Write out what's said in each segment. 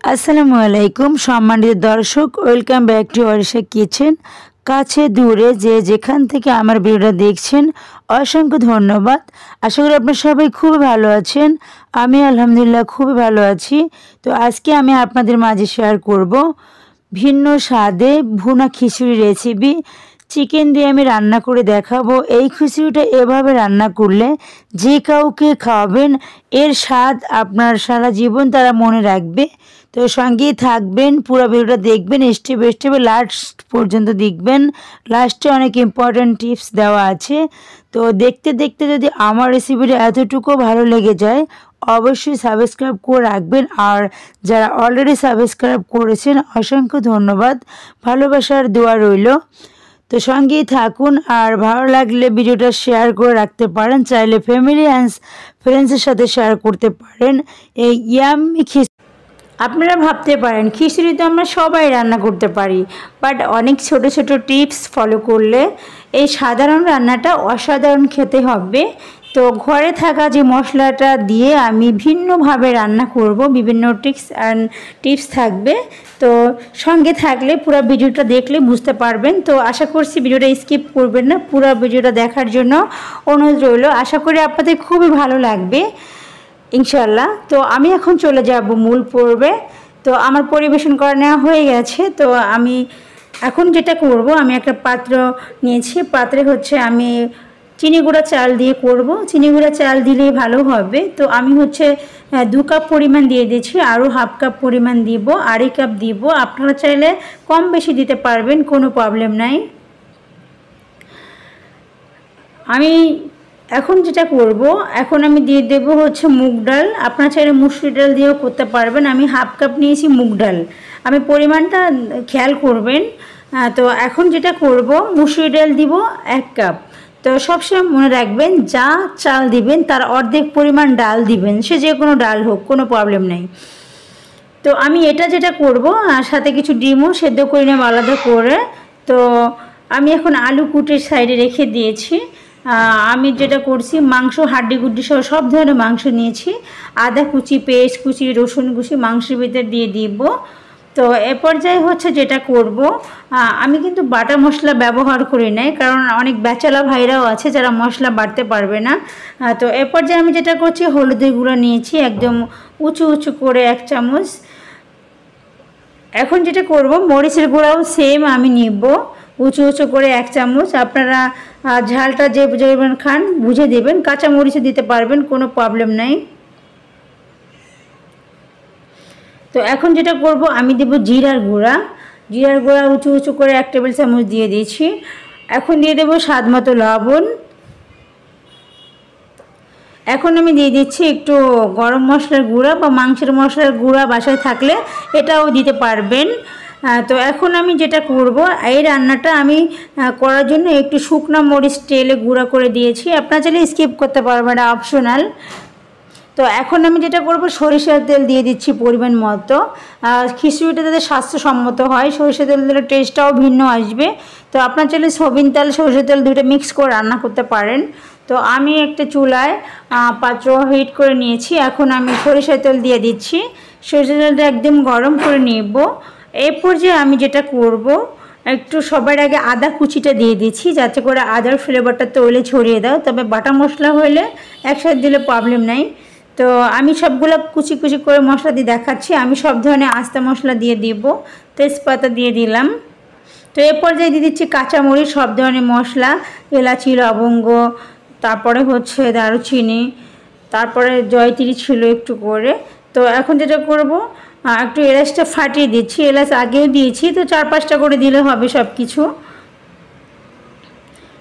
আসসালামু আলাইকুম সম্মানিত দর্শক, welcome back to Orisha kitchen. কাছে দূরে যে যেখান থেকে আমার ভিডিওটা দেখছেন অসংখ্য ধন্যবাদ। আশা করি আপনারা সবাই খুবই ভালো আছেন। আমি আলহামদুলিল্লাহ খুবই ভালো আছি। তো আজকে আমি আপনাদের মাঝে শেয়ার করব ভিন্ন স্বাদে ভুনা খিচুড়ি রেসিপি। চিকেন দিয়ে আমি রান্না করে দেখাবো। এই খিচুড়িটা এভাবে রান্না করলে যে কাউকে খাওয়াবেন এর স্বাদ আপনার সারা জীবন তারা মনে রাখবে। তো সঙ্গেই থাকবেন, পুরো ভিডিওটা দেখবেন, স্টেপ স্টেপে লাস্ট পর্যন্ত দেখবেন। লাস্টে অনেক ইম্পর্ট্যান্ট টিপস দেওয়া আছে। তো দেখতে দেখতে যদি আমার রেসিপিটা এতটুকু ভালো লেগে যায় অবশ্যই সাবস্ক্রাইব করে রাখবেন। আর যারা অলরেডি সাবস্ক্রাইব করেছেন অসংখ্য ধন্যবাদ, ভালোবাসার দোয়া রইল। তো সঙ্গেই থাকুন। আর ভালো লাগলে ভিডিওটা শেয়ার করে রাখতে পারেন, চাইলে ফ্যামিলি অ্যান্ড ফ্রেন্ডসের সাথে শেয়ার করতে পারেন। এই ইয়াম্মি আপনারা ভাবতে পারেন খিচুড়ি তো আমরা সবাই রান্না করতে পারি, বাট অনেক ছোট ছোট টিপস ফলো করলে এই সাধারণ রান্নাটা অসাধারণ খেতে হবে। তো ঘরে থাকা যে মশলাটা দিয়ে আমি ভিন্নভাবে রান্না করব, বিভিন্ন টিপস থাকবে। তো সঙ্গে থাকলে পুরো ভিডিওটা দেখলে বুঝতে পারবেন। তো আশা করছি ভিডিওটা স্কিপ করবেন না, পুরো ভিডিওটা দেখার জন্য অনুরোধ রইল। আশা করি আপনাদের খুবই ভালো লাগবে ইনশাল্লাহ। তো আমি এখন চলে যাব মূল পর্বে। তো আমার পরিবেশন করা নেওয়া হয়ে গেছে। তো আমি এখন যেটা করব, আমি একটা পাত্র নিয়েছি। পাত্রে হচ্ছে আমি চিনি গুঁড়া চাল দিয়ে করব। চিনি গুঁড়া চাল দিলেই ভালো হবে। তো আমি হচ্ছে 2 কাপ পরিমাণ দিয়ে দিয়েছি, আরও হাফ কাপ পরিমাণ দিব, 2.5 কাপ দিব। আপনারা চাইলে কম বেশি দিতে পারবেন, কোনো প্রবলেম নাই। আমি এখন যেটা করব, এখন আমি দিয়ে দেব হচ্ছে মুগ ডাল। আপনারা চাইলে মুসুরি ডাল দিয়েও করতে পারবেন। আমি হাফ কাপ নিয়েছি মুগ ডাল, আমি পরিমাণটা খেয়াল করবেন। তো এখন যেটা করব, মুসুরি ডাল দিব 1 কাপ। তো সবসময় মনে রাখবেন যা চাল দিবেন তার অর্ধেক পরিমাণ ডাল দিবেন, সে যে কোনো ডাল হোক, কোনো প্রবলেম নেই। তো আমি এটা যেটা করব, আর সাথে কিছু ডিমও সেদ্ধ করে নেব আলাদা করে। তো আমি এখন আলু কুটে সাইডে রেখে দিয়েছি। আমি যেটা করছি, মাংস হাড্ডি গুড্ডি সহ সব ধরনের মাংস নিয়েছি। আদা কুচি, পেঁয়াজ কুচি, রসুন কুচি মাংসের ভিতরে দিয়ে দিব। তো এ পর্যায়ে হচ্ছে যেটা করব, আমি কিন্তু বাটা মশলা ব্যবহার করি নাই, কারণ অনেক ব্যাচেলা ভাইরাও আছে যারা মশলা বাটতে পারবে না। তো এ পর্যায়ে আমি যেটা করছি, হলুদের গুঁড়া নিয়েছি একদম উঁচু উঁচু করে 1 চামচ। এখন যেটা করব, মরিচের গুঁড়াও সেম আমি নিব উঁচু উঁচু করে 1 চামচ। আপনারা ঝালটা যে পরিমাণ খান বুঝে দেবেন, কাঁচা মরিচও দিতে পারবেন, কোনো প্রবলেম নাই। তো এখন যেটা করব, আমি দেব জিরার গুঁড়া। জিরার গুঁড়া উঁচু উঁচু করে 1 টেবিল চামচ দিয়ে দিয়েছি। এখন দিয়ে দেব স্বাদ মতো লবণ। এখন আমি দিয়ে দিচ্ছি একটু গরম মশলার গুঁড়া বা মাংসের মশলার গুঁড়া বাসায় থাকলে এটাও দিতে পারবেন। তো এখন আমি যেটা করব, এই রান্নাটা আমি করার জন্য একটু শুকনো মরিচ তেলে গুঁড়া করে দিয়েছি। আপনারা চাইলে স্কিপ করতে পারবেন, এটা অপশনাল। তো এখন আমি যেটা করব, সরিষার তেল দিয়ে দিচ্ছি পরিমাণ মতো। খিচুড়িটা যাতে স্বাস্থ্যসম্মত হয়, সরিষার তেল দিলে টেস্টটাও ভিন্ন আসবে। তো আপনার চাইলে সয়াবিন তেল, সরিষার তেল দুটো মিক্স করে রান্না করতে পারেন। তো আমি একটা চুলায় পাত্র হিট করে নিয়েছি। এখন আমি সরিষার তেল দিয়ে দিচ্ছি। সরিষার তেলটা একদম গরম করে নেব। এই পর্যায়ে আমি যেটা করব, একটু সবার আগে আদা কুচিটা দিয়ে দিচ্ছি, যাতে করে আদার ফ্লেভারটা তৈলে ছড়িয়ে দাও। তবে বাটা মশলা হলে একসাথে দিলে প্রবলেম নাই। তো আমি সবগুলো কুচি কুচি করে মশলা দিয়ে দেখাচ্ছি। আমি সব ধরনের আস্তা মশলা দিয়ে দিব, তেজপাতা দিয়ে দিলাম। তো এর পর্যায়ে দিয়ে দিচ্ছি কাঁচামরিচ, সব ধরনের মশলা, এলাচি, লবঙ্গ, তারপরে হচ্ছে দারুচিনি, তারপরে জয়ত্রী ছিল একটু করে। তো এখন যেটা করব, একটু এলাচটা ফাটিয়ে দিচ্ছি। এলাচ আগেও দিয়েছি, তো 4-5টা করে দিলে হবে সব কিছু।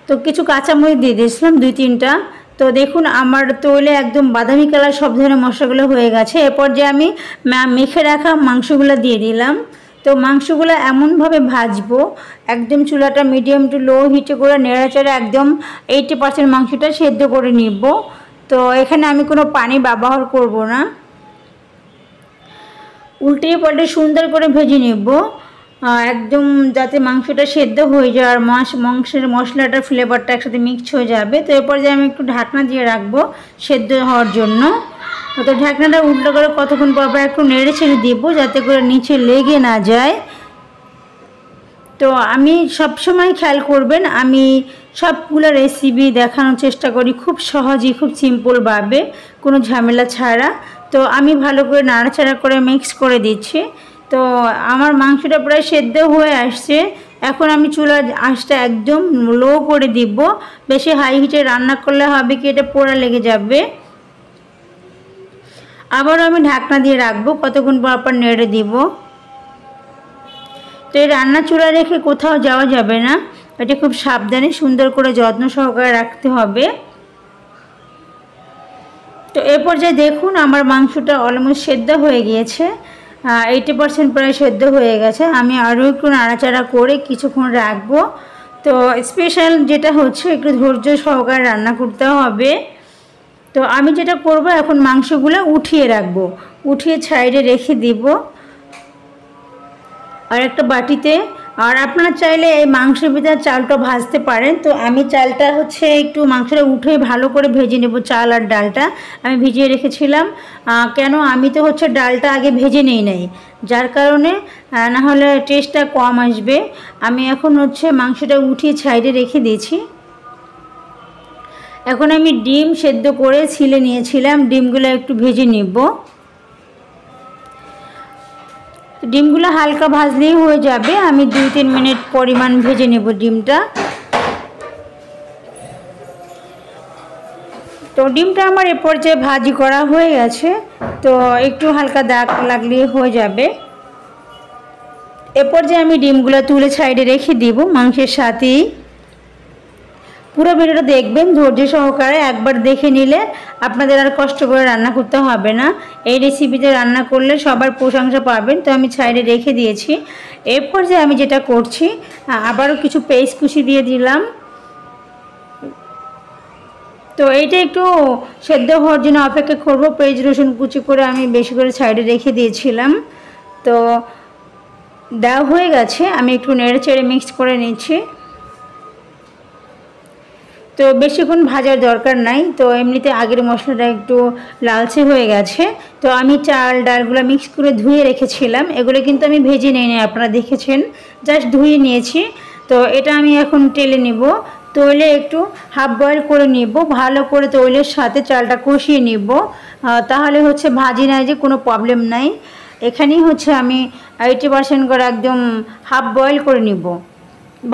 তো কিছু কাঁচামরিচ দিয়ে দিয়েছিলাম 2-3টা। তো দেখুন আমার তৈলে একদম বাদামি কালার সব ধরনের মশলাগুলো হয়ে গেছে। এরপর যে আমি মেখে রাখা মাংসগুলো দিয়ে দিলাম। তো মাংসগুলো এমনভাবে ভাজবো, একদম চুলাটা মিডিয়াম টু লো হিটে করে নেড়াচড়ে একদম 80% মাংসটা সেদ্ধ করে নিব। তো এখানে আমি কোনো পানি ব্যবহার করব না, উল্টে পাল্টে সুন্দর করে ভেজে নেব, একদম যাতে মাংসটা সেদ্ধ হয়ে যায় আর মাংসের মশলাটার ফ্লেভারটা একসাথে মিক্স হয়ে যাবে। তো এরপর যে আমি একটু ঢাকনা দিয়ে রাখবো সেদ্ধ হওয়ার জন্য। তো ঢাকনাটা উল্টো করে কতক্ষণ পর পর একটু নেড়ে ছেড়ে দিব যাতে করে নিচে লেগে না যায়। তো আমি সবসময় খেয়াল করবেন, আমি সবগুলো রেসিপি দেখানোর চেষ্টা করি খুব সহজেই, খুব সিম্পলভাবে, কোনো ঝামেলা ছাড়া। তো আমি ভালো করে নাড়াচাড়া করে মিক্স করে দিচ্ছি। তো আমার মাংসটা প্রায় সেদ্ধ হয়ে আসছে। এখন আমি চুলার আঁচটা একদম লো করে দিব। বেশি হাই হিটে রান্না করলে হবে কি এটা পোড়া লেগে যাবে। আবার আমি ঢাকনা দিয়ে রাখবো, কতক্ষণ পর পর নেড়ে দিব। তো এই রান্না চুলা রেখে কোথাও যাওয়া যাবে না, এটা খুব সাবধানে সুন্দর করে যত্ন সহকারে রাখতে হবে। তো এ পর্যায়ে দেখুন আমার মাংসটা অলমোস্ট সেদ্ধ হয়ে গিয়েছে, 80% প্রায় সেদ্ধ হয়ে গেছে। আমি আরও একটু নাড়াচাড়া করে কিছুক্ষণ রাখবো। তো স্পেশাল যেটা হচ্ছে একটু ধৈর্য সহকারে রান্না করতে হবে। তো আমি যেটা করব এখন মাংসগুলো উঠিয়ে রাখবো, উঠিয়ে সাইডে রেখে দিব আর একটা বাটিতে। আর আপনারা চাইলে এই মাংসের ভিতরে চালটা ভাজতে পারেন। তো আমি চালটা হচ্ছে একটু মাংসটা উঠে ভালো করে ভেজে নেব। চাল আর ডালটা আমি ভিজিয়ে রেখেছিলাম, কেন আমি তো হচ্ছে ডালটা আগে ভেজে নেই নাই, যার কারণে না হলে টেস্টটা কম আসবে। আমি এখন হচ্ছে মাংসটা উঠিয়ে সাইডে রেখে দিয়েছি। এখন আমি ডিম সেদ্ধ করে ছিলে নিয়েছিলাম, ডিমগুলো একটু ভেজে নেব। ডিমগুলো হালকা ভাজলেই হয়ে যাবে, আমি 2-3 মিনিট পরিমাণ ভেজে নেব ডিমটা। তো ডিমটা আমার এ পর্যায়ে ভাজি করা হয়ে গেছে। তো একটু হালকা দাগ লাগলেই হয়ে যাবে। এ পর্যায়ে আমি ডিমগুলো তুলে সাইডে রেখে দিব মাংসের সাথেই। পুরো ভিডিওটা দেখবেন ধৈর্য সহকারে, একবার দেখে নিলে আপনাদের আর কষ্ট করে রান্না করতে হবে না। এই রেসিপিতে রান্না করলে সবার প্রশংসা পাবেন। তো আমি সাইডে রেখে দিয়েছি। এরপর যে আমি যেটা করছি, আবারও কিছু পেস্ট কুচি দিয়ে দিলাম। তো এইটা একটু সেদ্ধ হওয়ার জন্য অপেক্ষা করব। পেঁয়াজ রসুন কুচি করে আমি বেশি করে সাইডে রেখে দিয়েছিলাম। তো দেওয়া হয়ে গেছে, আমি একটু নেড়ে চেড়ে মিক্স করে নিচ্ছি। তো বেশিক্ষণ ভাজার দরকার নাই, তো এমনিতে আগের মশলাটা একটু লালচে হয়ে গেছে। তো আমি চাল ডালগুলো মিক্স করে ধুয়ে রেখেছিলাম, এগুলো কিন্তু আমি ভেজে নিই, আপনারা দেখেছেন, জাস্ট ধুয়ে নিয়েছি। তো এটা আমি এখন টেলে নিব, তৈলে একটু হাফ বয়েল করে নিব, ভালো করে তৈলের সাথে চালটা কষিয়ে নিব, তাহলে হচ্ছে ভাজি নাই যে কোনো প্রবলেম নাই। এখানেই হচ্ছে আমি 80% করে একদম হাফ বয়েল করে নিব।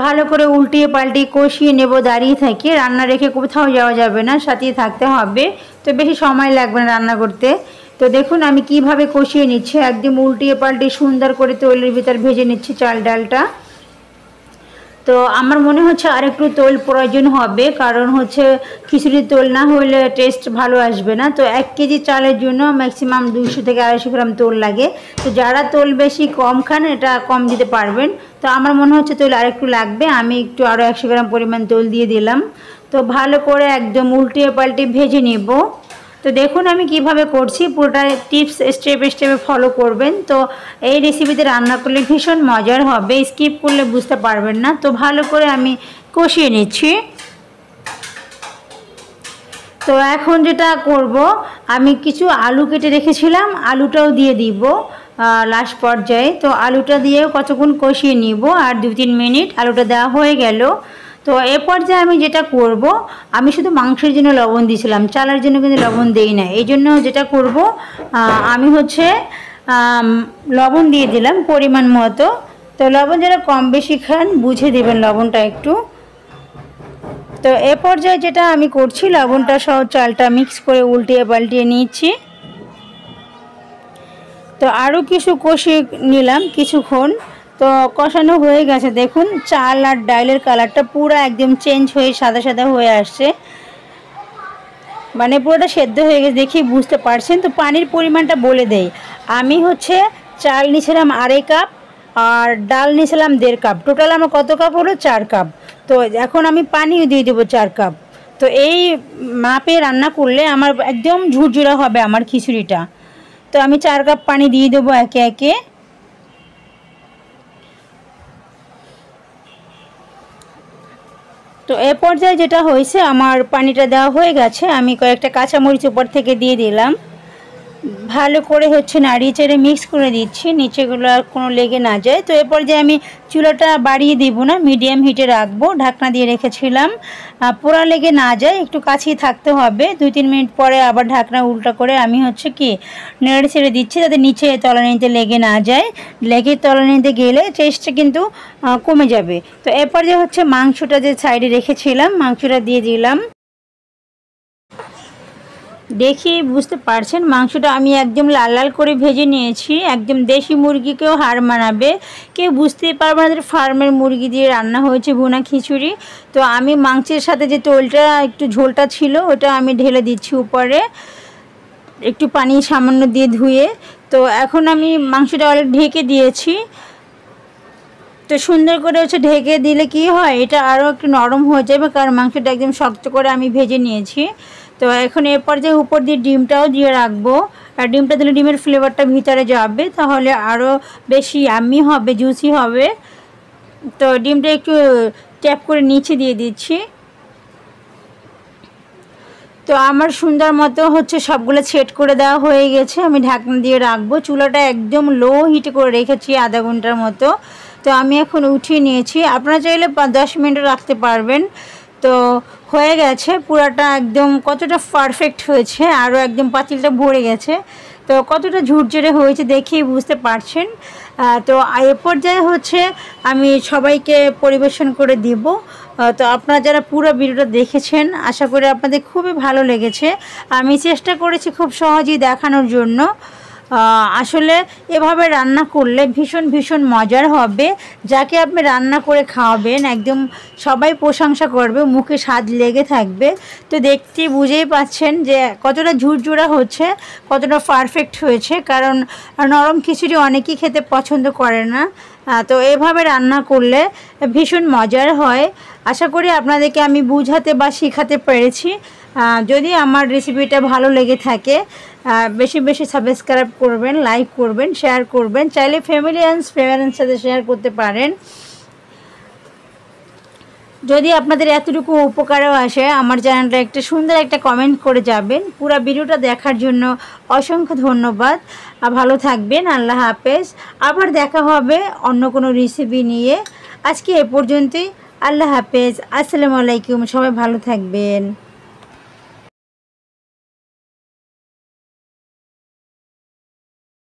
ভালো করে উল্টিয়ে পাল্টিয়ে কষিয়ে নেব, দাঁড়িয়ে থেকে রান্না রেখে কোথাও যাওয়া যাবে না, সাথেই থাকতে হবে। তো বেশি সময় লাগবে না রান্না করতে। তো দেখুন আমি কিভাবে কষিয়ে নিচ্ছি, একদম উল্টিয়ে পাল্টিয়ে সুন্দর করে তৈলের ভিতর ভেজে নিচ্ছি চাল ডালটা। তো আমার মনে হচ্ছে আর একটু তৈল প্রয়োজন হবে, কারণ হচ্ছে খিচুড়ির তৈল না হলে টেস্ট ভালো আসবে না। তো 1 কেজি চালের জন্য ম্যাক্সিমাম 200 থেকে 250 গ্রাম তৈল লাগে। তো যারা তৈল বেশি কম খান এটা কম দিতে পারবেন। তো আমার মনে হচ্ছে তৈল আর একটু লাগবে, আমি একটু আরও 100 গ্রাম পরিমাণ তৈল দিয়ে দিলাম। তো ভালো করে একদম উল্টিয়ে পাল্টিয়ে ভেজে নেব। তো দেখুন আমি কিভাবে করছি, পুরোটা টিপস স্টেপে স্টেপে ফলো করবেন। তো এই রেসিপিতে রান্না করলে ভীষণ মজার হবে, স্কিপ করলে বুঝতে পারবেন না। তো ভালো করে আমি কষিয়ে নিচ্ছি। তো এখন যেটা করব, আমি কিছু আলু কেটে রেখেছিলাম, আলুটাও দিয়ে দিব লাস্ট পর্যায়ে। তো আলুটা দিয়েও কতক্ষণ কষিয়ে নিব, আর 2-3 মিনিট আলুটা দেওয়া হয়ে গেল। তো এ পর্যায়ে আমি যেটা করব, আমি শুধু মাংসের জন্য লবণ দিয়েছিলাম, চালের জন্য কিন্তু লবণ দেই না। এই জন্য যেটা করব, আমি হচ্ছে লবণ দিয়ে দিলাম পরিমাণ মতো। তো লবণ যারা কম বেশি খান বুঝে দেবেন লবণটা একটু। তো এ পর্যায়ে যেটা আমি করছি, লবণটা সহ চালটা মিক্স করে উল্টিয়ে পাল্টিয়ে নিচ্ছি। তো আরও কিছু কষিয়ে নিলাম কিছুক্ষণ। তো কষানো হয়ে গেছে, দেখুন চাল আর ডালের কালারটা পুরো একদম চেঞ্জ হয়ে সাদা সাদা হয়ে আসছে, মানে পুরোটা সেদ্ধ হয়ে গেছে, দেখি বুঝতে পারছেন। তো পানির পরিমাণটা বলে দেই, আমি হচ্ছে চাল নিয়েছিলাম 2.5 কাপ আর ডাল নিয়েছিলাম 1.5 কাপ, টোটাল আমার কত কাপ হলো 4 কাপ। তো এখন আমি পানিও দিয়ে দেবো 4 কাপ। তো এই মাপে রান্না করলে আমার একদম ঝুরঝুরা হবে আমার খিচুড়িটা। তো আমি 4 কাপ পানি দিয়ে দেবো একে একে। তো এ পর্যায়ে যেটা হয়েছে, আমার পানিটা দেওয়া হয়ে গেছে, আমি কয়েকটা কাঁচামরিচ উপর থেকে দিয়ে দিলাম। ভালো করে নাড়িয়ে চেড়ে মিক্স করে দিচ্ছি, নিচেগুলো আর কোনো লেগে না যায়। তো এরপর যে আমি চুলাটা বাড়িয়ে দিব না, মিডিয়াম হিটে রাখবো, ঢাকনা দিয়ে রেখেছিলাম। পোড়া লেগে না যায়, একটু কাছেই থাকতে হবে। 2-3 মিনিট পরে আবার ঢাকনা উল্টা করে আমি কি নেড়ে ছেড়ে দিচ্ছি, যাতে নিচে তলানিতে লেগে না যায়। লেগে তলানিতে গেলে টেস্টটা কিন্তু কমে যাবে। তো এরপর যে মাংসটা যে সাইডে রেখেছিলাম, মাংসটা দিয়ে দিলাম। দেখি বুঝতে পারছেন মাংসটা আমি একদম লাল লাল করে ভেজে নিয়েছি, একদম দেশি মুরগিকেও হার মানাবে। কেউ বুঝতেই পারবে না ফার্মের মুরগি দিয়ে রান্না হয়েছে ভুনা খিচুড়ি। তো আমি মাংসের সাথে যে তোলটা একটু ঝোলটা ছিল ওটা আমি ঢেলে দিচ্ছি উপরে, একটু পানি সামান্য দিয়ে ধুয়ে। তো এখন আমি মাংসটা অলরেডি ঢেকে দিয়েছি। তো সুন্দর করে ঢেকে দিলে কি হয়, এটা আরও একটু নরম হয়ে যাবে, কারণ মাংসটা একদম শক্ত করে আমি ভেজে নিয়েছি। তো এখন এরপর যে উপর দিয়ে ডিমটাও দিয়ে রাখবো, আর ডিমটা দিলে ডিমের ফ্লেভারটা ভিতরে যাবে, তাহলে আরও বেশি ইয়াম্মি হবে, জুসি হবে। তো ডিমটা একটু ট্যাপ করে নিচে দিয়ে দিচ্ছি। তো আমার সুন্দর মতো সবগুলো সেট করে দেওয়া হয়ে গেছে। আমি ঢাকনা দিয়ে রাখবো, চুলাটা একদম লো হিটে করে রেখেছি আধা ঘন্টার মতো। তো আমি এখন উঠিয়ে নিয়েছি, আপনারা চাইলে 10 মিনিট রাখতে পারবেন। তো হয়ে গেছে পুরাটা, একদম কতটা পারফেক্ট হয়েছে, আরও একদম পাতিলটা ভরে গেছে। তো কতটা ঝুরঝুরে হয়েছে দেখেই বুঝতে পারছেন। তো এ পর্যায়ে আমি সবাইকে পরিবেশন করে দিব। তো আপনারা যারা পুরো ভিডিওটা দেখেছেন, আশা করি আপনাদের খুবই ভালো লেগেছে। আমি চেষ্টা করেছি খুব সহজেই দেখানোর জন্য। আসলে এভাবে রান্না করলে ভীষণ মজার হবে। যাকে আপনি রান্না করে খাওয়াবেন একদম সবাই প্রশংসা করবে, মুখে স্বাদ লেগে থাকবে। তো দেখতে বুঝেই পাচ্ছেন যে কতটা ঝুরঝুরা হচ্ছে, কতটা পারফেক্ট হয়েছে, কারণ নরম খিচুড়ি অনেকেই খেতে পছন্দ করে না। তো এভাবে রান্না করলে ভীষণ মজার হয়। আশা করি আপনাদেরকে আমি বুঝাতে বা শেখাতে পেরেছি। যদি আমার রেসিপিটা ভালো লেগে থাকে, বেশি বেশি সাবস্ক্রাইব করবেন, লাইক করবেন, শেয়ার করবেন। চাইলে ফ্যামিলি অ্যান্ড ফ্রেন্ডের সাথে শেয়ার করতে পারেন। যদি আপনাদের এতটুকু উপকারও আসে, আমার চ্যানেলটা একটা সুন্দর একটা কমেন্ট করে যাবেন। পুরো ভিডিওটা দেখার জন্য অসংখ্য ধন্যবাদ। ভালো থাকবেন, আল্লাহ হাফেজ। আবার দেখা হবে অন্য কোনো রেসিপি নিয়ে। আজকে এ পর্যন্তই, আল্লাহ হাফেজ, আসসালামু আলাইকুম। সবাই ভালো থাকবেন।